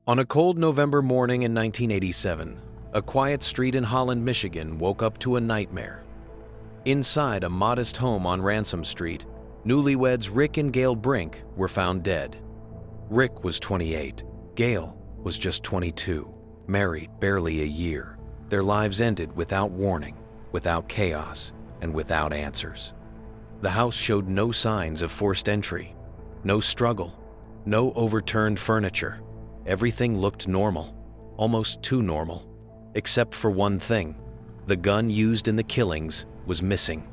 On a cold November morning in 1987, a quiet street in Holland, Michigan woke up to a nightmare. Inside a modest home on Ransom Street, newlyweds Rick and Gail Brink were found dead. Rick was 28, Gail was just 22, married barely a year. Their lives ended without warning, without chaos, and without answers. The house showed no signs of forced entry, no struggle, no overturned furniture. Everything looked normal, almost too normal, except for one thing. The gun used in the killings was missing.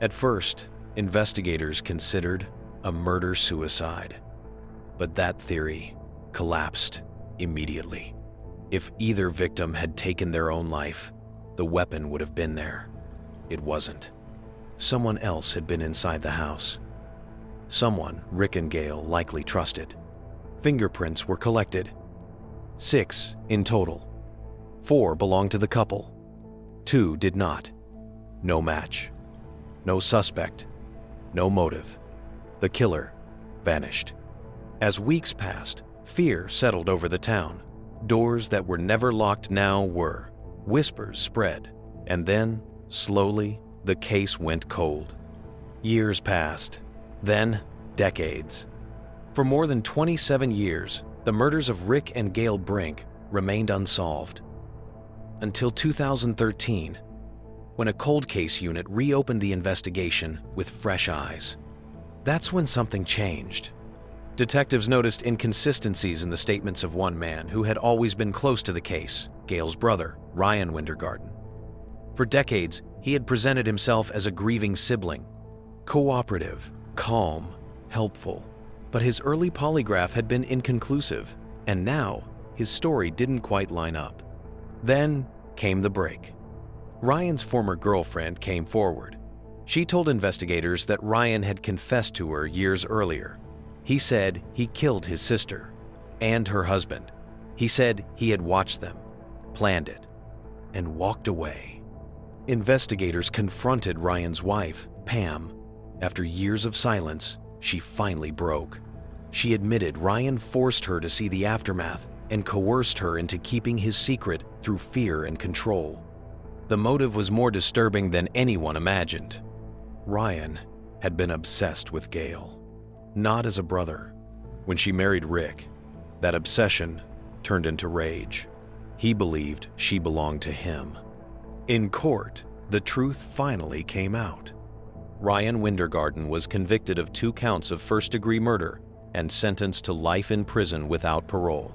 At first, investigators considered a murder-suicide, but that theory collapsed immediately. If either victim had taken their own life, the weapon would have been there. It wasn't. Someone else had been inside the house. Someone Rick and Gail likely trusted. Fingerprints were collected. 6 in total. 4 belonged to the couple. 2 did not. No match. No suspect. No motive. The killer vanished. As weeks passed, fear settled over the town. Doors that were never locked now were. Whispers spread, and then, slowly, the case went cold. Years passed, then decades. For more than 27 years, the murders of Rick and Gail Brink remained unsolved. Until 2013, when a cold case unit reopened the investigation with fresh eyes. That's when something changed. Detectives noticed inconsistencies in the statements of one man who had always been close to the case, Gail's brother, Ryan Wintergarten. For decades, he had presented himself as a grieving sibling, cooperative, calm, helpful. But his early polygraph had been inconclusive, and now his story didn't quite line up. Then came the break. Ryan's former girlfriend came forward. She told investigators that Ryan had confessed to her years earlier. He said he killed his sister and her husband. He said he had watched them, planned it, and walked away. Investigators confronted Ryan's wife, Pam. After years of silence, she finally broke. She admitted Ryan forced her to see the aftermath and coerced her into keeping his secret through fear and control. The motive was more disturbing than anyone imagined. Ryan had been obsessed with Gail, not as a brother. When she married Rick, that obsession turned into rage. He believed she belonged to him. In court, the truth finally came out. Ryan Wintergarten was convicted of 2 counts of first-degree murder and sentenced to life in prison without parole.